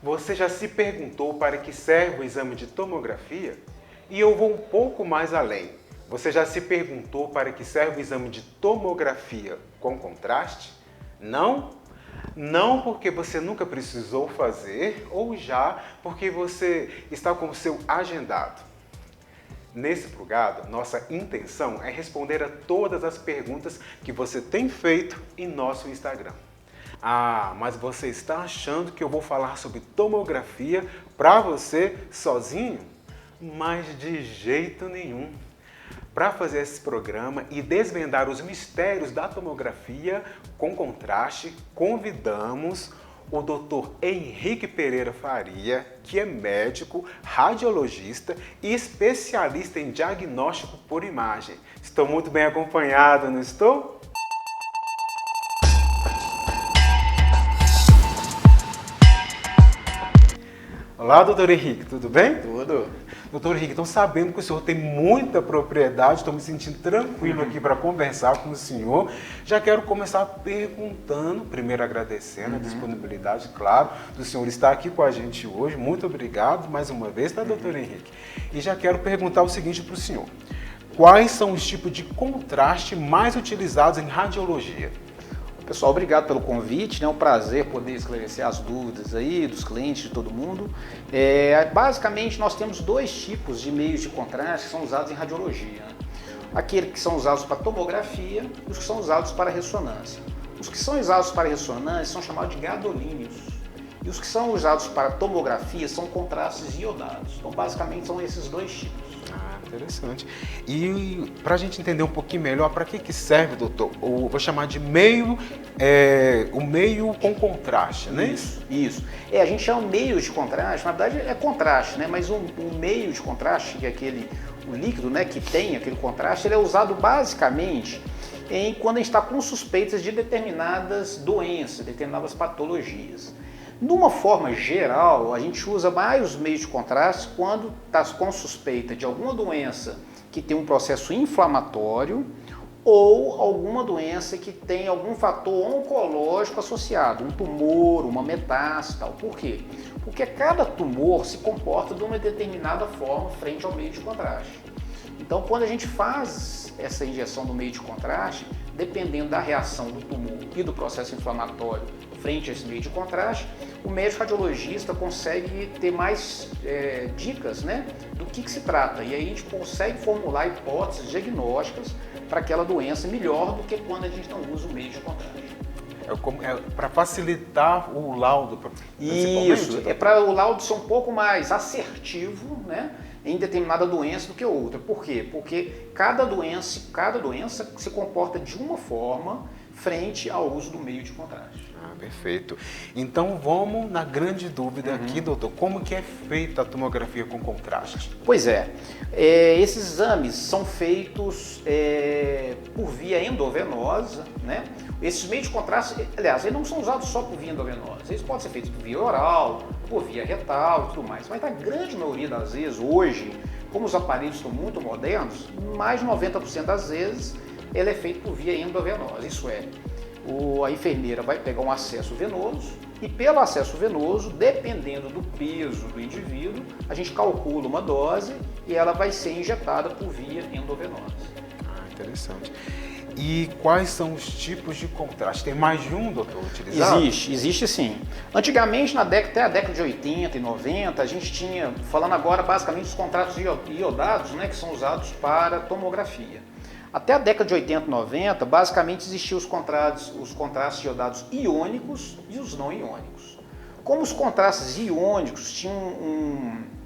Você já se perguntou para que serve o exame de tomografia? E eu vou um pouco mais além. Você já se perguntou para que serve o exame de tomografia com contraste? Não? Não porque você nunca precisou fazer ou já porque você está com o seu agendado. Nesse plugado, nossa intenção é responder a todas as perguntas que você tem feito em nosso Instagram. Ah, mas você está achando que eu vou falar sobre tomografia para você sozinho? Mas de jeito nenhum. Para fazer esse programa e desvendar os mistérios da tomografia com contraste, convidamos o Dr. Henrique Pereira Faria, que é médico, radiologista e especialista em diagnóstico por imagem. Estou muito bem acompanhado, não estou? Olá, doutor Henrique, tudo bem? Tudo. Doutor Henrique, então sabendo que o senhor tem muita propriedade, estou me sentindo tranquilo aqui para conversar com o senhor. Já quero começar perguntando, primeiro agradecendo a disponibilidade, claro, do senhor estar aqui com a gente hoje. Muito obrigado mais uma vez, tá, doutor Henrique? E já quero perguntar o seguinte para o senhor. Quais são os tipos de contraste mais utilizados em radiologia? Pessoal, obrigado pelo convite, é um prazer poder esclarecer as dúvidas aí dos clientes, de todo mundo. Basicamente, nós temos dois tipos de meios de contraste que são usados em radiologia. Aqueles que são usados para tomografia e os que são usados para ressonância. Os que são usados para ressonância são chamados de gadolíneos. E os que são usados para tomografia são contrastes iodados. Então, basicamente, são esses dois tipos. Ah, interessante. E para a gente entender um pouquinho melhor, para que serve, doutor? Eu vou chamar de meio, o meio com contraste, não é isso? Isso. A gente chama meio de contraste, na verdade é contraste, né? Mas o meio de contraste, que é o líquido, né, que tem aquele contraste, ele é usado basicamente quando a gente está com suspeitas de determinadas doenças, determinadas patologias. De uma forma geral, a gente usa mais os meios de contraste quando está com suspeita de alguma doença que tem um processo inflamatório ou alguma doença que tem algum fator oncológico associado, um tumor, uma metástase, tal. Por quê? Porque cada tumor se comporta de uma determinada forma frente ao meio de contraste. Então, quando a gente faz essa injeção do meio de contraste, dependendo da reação do tumor e do processo inflamatório frente a esse meio de contraste, o médico radiologista consegue ter mais dicas, né, do que se trata. E aí a gente consegue formular hipóteses diagnósticas para aquela doença melhor do que quando a gente não usa o meio de contraste. Para facilitar o laudo, Isso, para o laudo ser um pouco mais assertivo, né, em determinada doença do que outra. Por quê? Porque cada doença se comporta de uma forma frente ao uso do meio de contraste. Ah, perfeito. Então vamos na grande dúvida aqui, doutor, como que é feita a tomografia com contraste? Pois esses exames são feitos por via endovenosa, né? Esses meios de contraste, aliás, eles não são usados só por via endovenosa, eles podem ser feitos por via oral, por via retal e tudo mais, mas a grande maioria das vezes, hoje, como os aparelhos estão muito modernos, mais de 90% das vezes ele é feito por via endovenosa, isso é, a enfermeira vai pegar um acesso venoso e pelo acesso venoso, dependendo do peso do indivíduo, a gente calcula uma dose e ela vai ser injetada por via endovenosa. Ah, interessante. E quais são os tipos de contraste? Tem mais de um, doutor, utilizado? Existe sim. Antigamente, até a década de 80 e 90, a gente tinha, falando agora basicamente dos contrastes iodados, né, que são usados para tomografia. Até a década de 80 e 90, basicamente existiam os contrastes iodados iônicos e os não iônicos. Como os contrastes iônicos tinham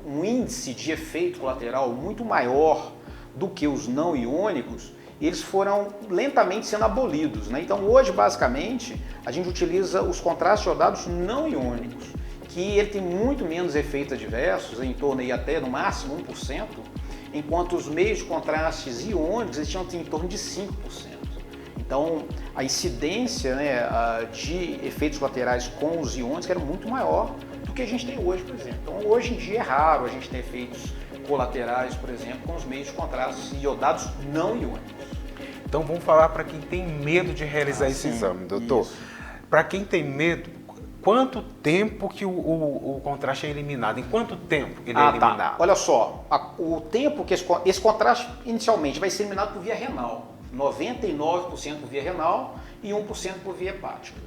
um índice de efeito colateral muito maior do que os não iônicos, eles foram lentamente sendo abolidos, né? Então hoje, basicamente, a gente utiliza os contrastes iodados não iônicos, que ele tem muito menos efeitos adversos, em torno aí até no máximo 1%, enquanto os meios de contrastes iônicos eles tinham em torno de 5%. Então a incidência, né, de efeitos colaterais com os iônicos era muito maior do que a gente tem hoje, por exemplo. Então hoje em dia é raro a gente ter efeitos colaterais, por exemplo, com os meios de contrastes iodados não iônicos. Então vamos falar para quem tem medo de realizar esse exame, doutor. Para quem tem medo, quanto tempo que o contraste é eliminado? Em quanto tempo ele é eliminado? Tá. Olha só, o tempo que esse contraste inicialmente vai ser eliminado por via renal. 99% por via renal e 1% por via hepática.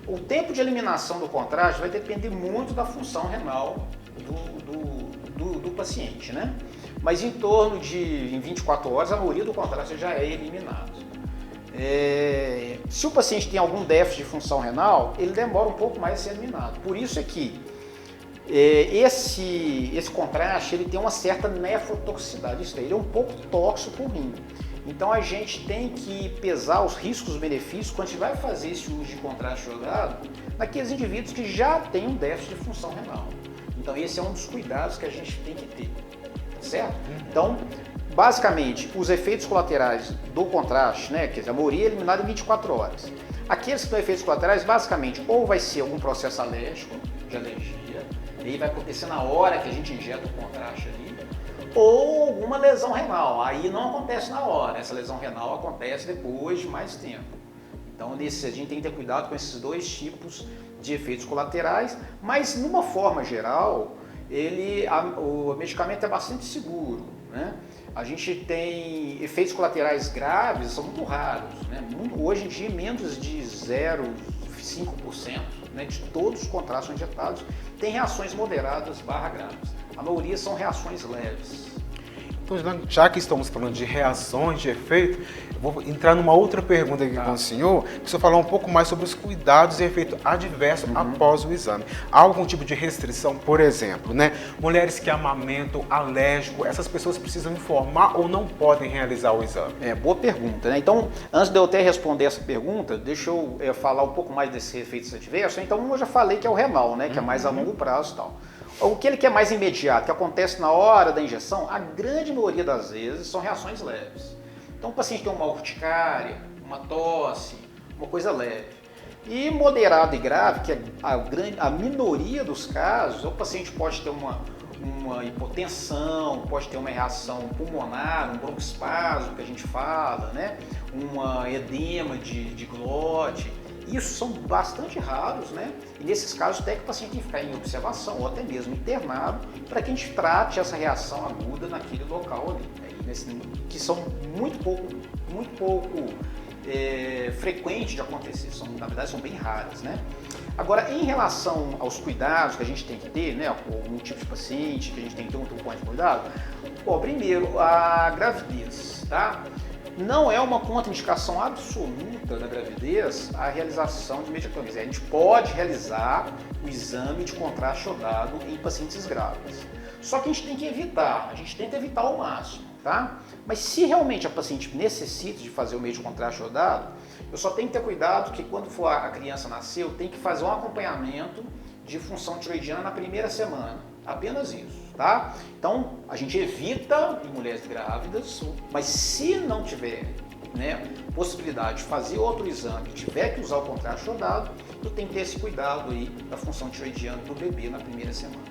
O tempo de eliminação do contraste vai depender muito da função renal do paciente, né? Mas em torno de 24 horas a maioria do contraste já é eliminado. Se o paciente tem algum déficit de função renal, ele demora um pouco mais a ser eliminado. Por isso é que esse contraste ele tem uma certa nefrotoxicidade, isso daí, ele é um pouco tóxico para o rim. Então a gente tem que pesar os riscos e benefícios quando a gente vai fazer esse uso de contraste jogado naqueles indivíduos que já têm um déficit de função renal. Então esse é um dos cuidados que a gente tem que ter, certo? Então, basicamente, os efeitos colaterais do contraste, né, quer dizer, a maioria é eliminada em 24 horas. Aqueles que dão efeitos colaterais, basicamente, ou vai ser algum processo alérgico, de alergia, e aí vai acontecer na hora que a gente injeta o contraste ali, ou alguma lesão renal, aí não acontece na hora, essa lesão renal acontece depois de mais tempo. Então a gente tem que ter cuidado com esses dois tipos de efeitos colaterais, mas numa forma geral, o medicamento é bastante seguro, né? A gente tem efeitos colaterais graves, são muito raros, né? Hoje em dia menos de 0,5%, né, de todos os contrastes injetados tem reações moderadas / graves. A maioria são reações leves. Então, já que estamos falando de reações de efeito, eu vou entrar numa outra pergunta aqui com o senhor, que o senhor falar um pouco mais sobre os cuidados e efeito adverso após o exame. Há algum tipo de restrição, por exemplo, né? Mulheres que amamentam, alérgico, essas pessoas precisam informar ou não podem realizar o exame? Boa pergunta, né? Então, antes de eu até responder essa pergunta, deixa eu falar um pouco mais desses efeitos adversos. Então, eu já falei que é o renal, né? Que é mais a longo prazo e tal. O que ele quer mais imediato, que acontece na hora da injeção, a grande maioria das vezes são reações leves. Então o paciente tem uma urticária, uma tosse, uma coisa leve. E moderado e grave, que é a minoria dos casos, o paciente pode ter uma hipotensão, pode ter uma reação pulmonar, um broncoespasmo que a gente fala, né? Um edema de glote. Isso são bastante raros, né? E nesses casos até que o paciente tem que ficar em observação ou até mesmo internado para que a gente trate essa reação aguda naquele local ali, né? Que são muito pouco frequentes de acontecer, na verdade são bem raras, né? Agora, em relação aos cuidados que a gente tem que ter, né, com um tipo de paciente que a gente tem que ter um pouco de cuidado, primeiro, a gravidez, tá? Não é uma contraindicação absoluta da gravidez a realização de medicamentos. A gente pode realizar o exame de contraste jogado em pacientes grávidas. Só que a gente tem que evitar, ao máximo, tá? Mas se realmente a paciente necessita de fazer o meio de contraste jogado, eu só tenho que ter cuidado que quando for a criança nascer, eu tenho que fazer um acompanhamento de função tiroidiana na primeira semana. Apenas isso, tá? Então, a gente evita em mulheres grávidas, mas se não tiver, né, possibilidade de fazer outro exame, tiver que usar o contraste jogado, eu tenho que ter esse cuidado aí da função tiroidiana do bebê na primeira semana.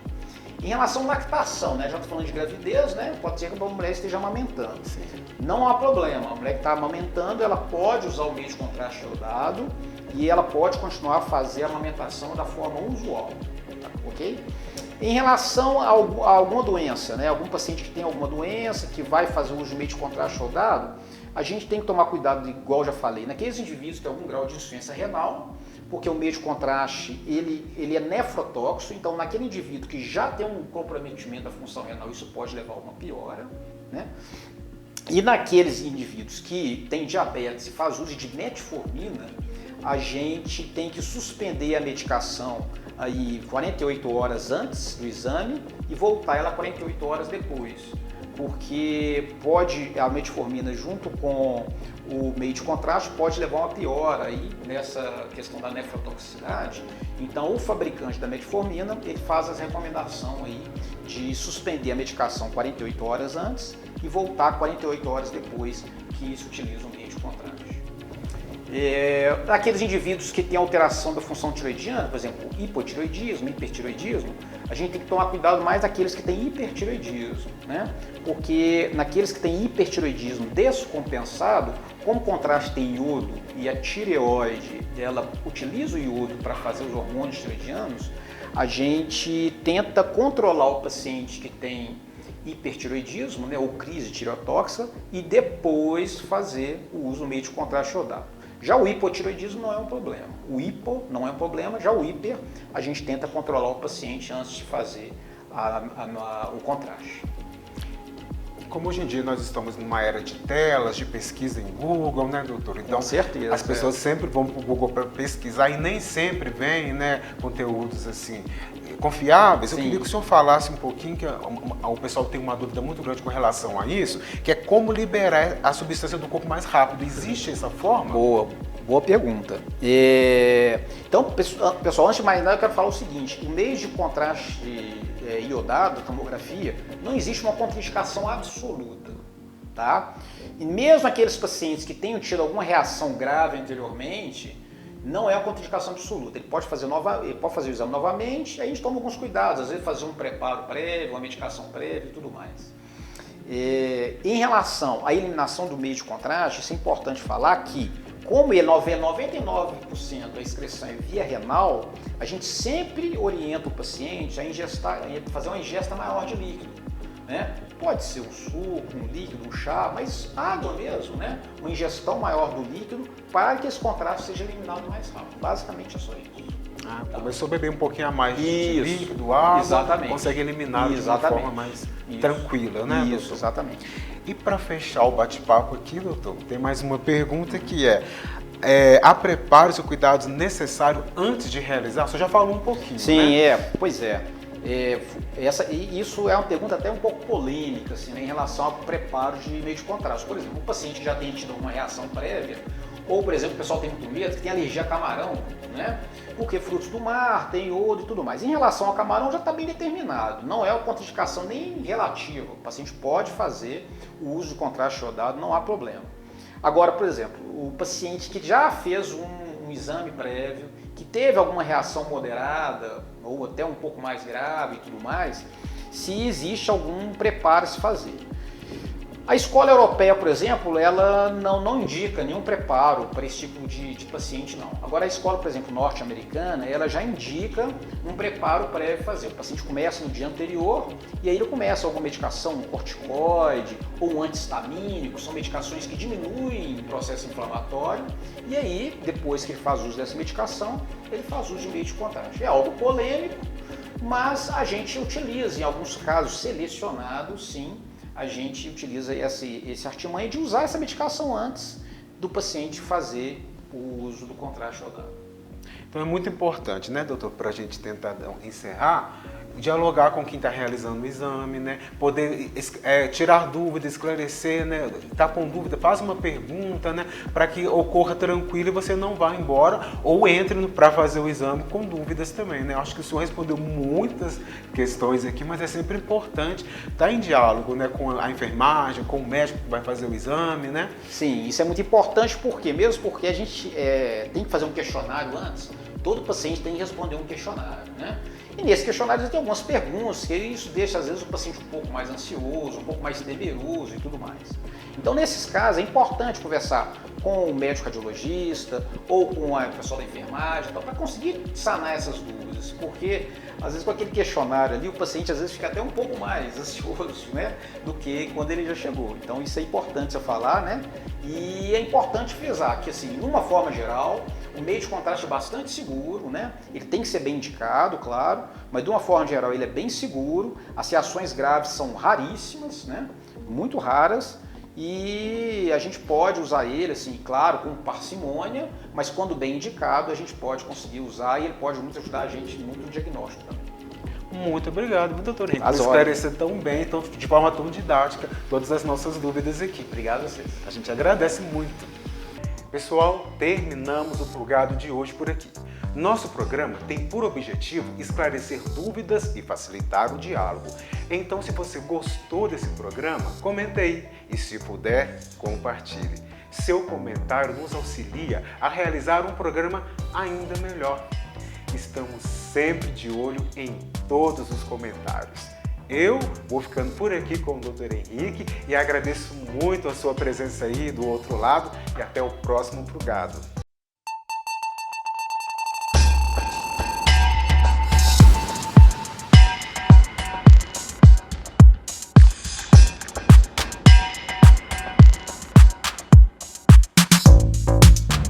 Em relação à lactação, né, já estou falando de gravidez, né, pode ser que a mulher esteja amamentando. Sim. Não há problema, a mulher que está amamentando, ela pode usar o meio de contraste jogado e ela pode continuar a fazer a amamentação da forma usual, tá, ok? Em relação a alguma doença, né, algum paciente que tem alguma doença, que vai fazer o uso de meio de contraste jogado, a gente tem que tomar cuidado, igual eu já falei, naqueles indivíduos que têm algum grau de insuficiência renal, porque o meio de contraste ele é nefrotóxico, então naquele indivíduo que já tem um comprometimento da função renal, isso pode levar a uma piora, né? E naqueles indivíduos que têm diabetes e faz uso de metformina, a gente tem que suspender a medicação aí 48 horas antes do exame e voltar ela 48 horas depois, porque a metformina junto com o meio de contraste pode levar a uma piora aí nessa questão da nefrotoxicidade. Então o fabricante da metformina ele faz a recomendação aí de suspender a medicação 48 horas antes e voltar 48 horas depois que se utiliza o meio de contraste. Aqueles indivíduos que têm alteração da função tiroidiana, por exemplo, hipotiroidismo, hipertiroidismo, a gente tem que tomar cuidado mais naqueles que têm hipertiroidismo, né? Porque naqueles que têm hipertiroidismo descompensado, como o contraste tem iodo e a tireoide, ela utiliza o iodo para fazer os hormônios tiroidianos, a gente tenta controlar o paciente que tem hipertiroidismo, né, ou crise tireotóxica, e depois fazer o uso do meio de contraste iodado. Já o hipotiroidismo não é um problema. O hipo não é um problema, já o hiper, a gente tenta controlar o paciente antes de fazer o contraste. Como hoje em dia nós estamos numa era de telas, de pesquisa em Google, né, doutor? Então, com certeza, as pessoas sempre vão para o Google para pesquisar e nem sempre vêm, né, conteúdos assim confiáveis. Sim. Eu queria que o senhor falasse um pouquinho, que o pessoal tem uma dúvida muito grande com relação a isso, que é como liberar a substância do corpo mais rápido. Existe essa forma? Boa pergunta. Então, pessoal, antes de mais nada, eu quero falar o seguinte: o meio de contraste iodado, tomografia, não existe uma contraindicação absoluta, tá? E mesmo aqueles pacientes que tenham tido alguma reação grave anteriormente, não é uma contraindicação absoluta. Ele pode fazer o exame novamente, aí a gente toma alguns cuidados, às vezes fazer um preparo prévio, uma medicação prévia e tudo mais. Em relação à eliminação do meio de contraste, isso é importante falar que, como ele 99% da excreção é via renal, a gente sempre orienta o paciente a fazer uma ingesta maior de líquido, né? Pode ser um suco, um líquido, um chá, mas água mesmo, né? Uma ingestão maior do líquido para que esse contraste seja eliminado mais rápido. Basicamente é só isso. Começou a beber um pouquinho a mais de líquido, água, exatamente, consegue eliminar de uma forma mais tranquila, né? Isso, doutor? exatamente. E para fechar o bate-papo aqui, doutor, tem mais uma pergunta que há preparos e cuidados necessários antes de realizar? Você já falou um pouquinho, Sim, né? Pois é. Isso é uma pergunta até um pouco polêmica, assim, né, em relação ao preparo de meio de contraste. Por exemplo, um paciente que já tem tido uma reação prévia, ou, por exemplo, o pessoal tem muito medo, que tem alergia a camarão, né? Porque frutos do mar, tem iodo e tudo mais. Em relação ao camarão, já está bem determinado. Não é uma contraindicação nem relativa. O paciente pode fazer o uso de contraste iodado, não há problema. Agora, por exemplo, o paciente que já fez um exame prévio, que teve alguma reação moderada ou até um pouco mais grave e tudo mais, se existe algum preparo a se fazer. A escola europeia, por exemplo, ela não indica nenhum preparo para esse tipo de paciente, não. Agora, a escola, por exemplo, norte-americana, ela já indica um preparo prévio a fazer. O paciente começa no dia anterior e aí ele começa alguma medicação, um corticoide ou um antihistamínico, são medicações que diminuem o processo inflamatório, e aí, depois que ele faz uso dessa medicação, ele faz uso de meio de contraste. É algo polêmico, mas a gente utiliza, em alguns casos selecionados, sim, a gente utiliza esse artimanha de usar essa medicação antes do paciente fazer o uso do contraste iodado. Então é muito importante, né, doutor, para a gente tentar encerrar, dialogar com quem está realizando o exame, né, poder tirar dúvida, esclarecer, né, está com dúvida, faz uma pergunta, né, para que ocorra tranquilo e você não vá embora ou entre para fazer o exame com dúvidas também, né. Acho que o senhor respondeu muitas questões aqui, mas é sempre importante estar em diálogo, né, com a enfermagem, com o médico que vai fazer o exame, né. Sim, isso é muito importante, mesmo porque a gente tem que fazer um questionário antes. Todo paciente tem que responder um questionário, né? E nesse questionário tem algumas perguntas que isso deixa às vezes o paciente um pouco mais ansioso, um pouco mais temeroso e tudo mais. Então, nesses casos, é importante conversar com o médico cardiologista ou com o pessoal da enfermagem, então, para conseguir sanar essas dúvidas, porque às vezes com aquele questionário ali o paciente às vezes fica até um pouco mais ansioso, né, do que quando ele já chegou. Então, isso é importante eu falar, né? E é importante frisar que, assim, de uma forma geral, o meio de contraste é bastante seguro, né? Ele tem que ser bem indicado, claro, mas de uma forma geral ele é bem seguro. As reações graves são raríssimas, né? Muito raras, e a gente pode usar ele, assim, claro, com parcimônia, mas quando bem indicado a gente pode conseguir usar e ele pode muito ajudar a gente muito no diagnóstico também. Muito obrigado, doutor Henrique, por esclarecer tão bem, de forma tão didática, todas as nossas dúvidas aqui. Obrigado a vocês. A gente agradece muito. Pessoal, terminamos o Plugado de hoje por aqui. Nosso programa tem por objetivo esclarecer dúvidas e facilitar o diálogo. Então, se você gostou desse programa, comente aí e, se puder, compartilhe. Seu comentário nos auxilia a realizar um programa ainda melhor. Estamos sempre de olho em todos os comentários. Eu vou ficando por aqui com o Dr. Henrique e agradeço muito a sua presença aí do outro lado e até o próximo Plugado.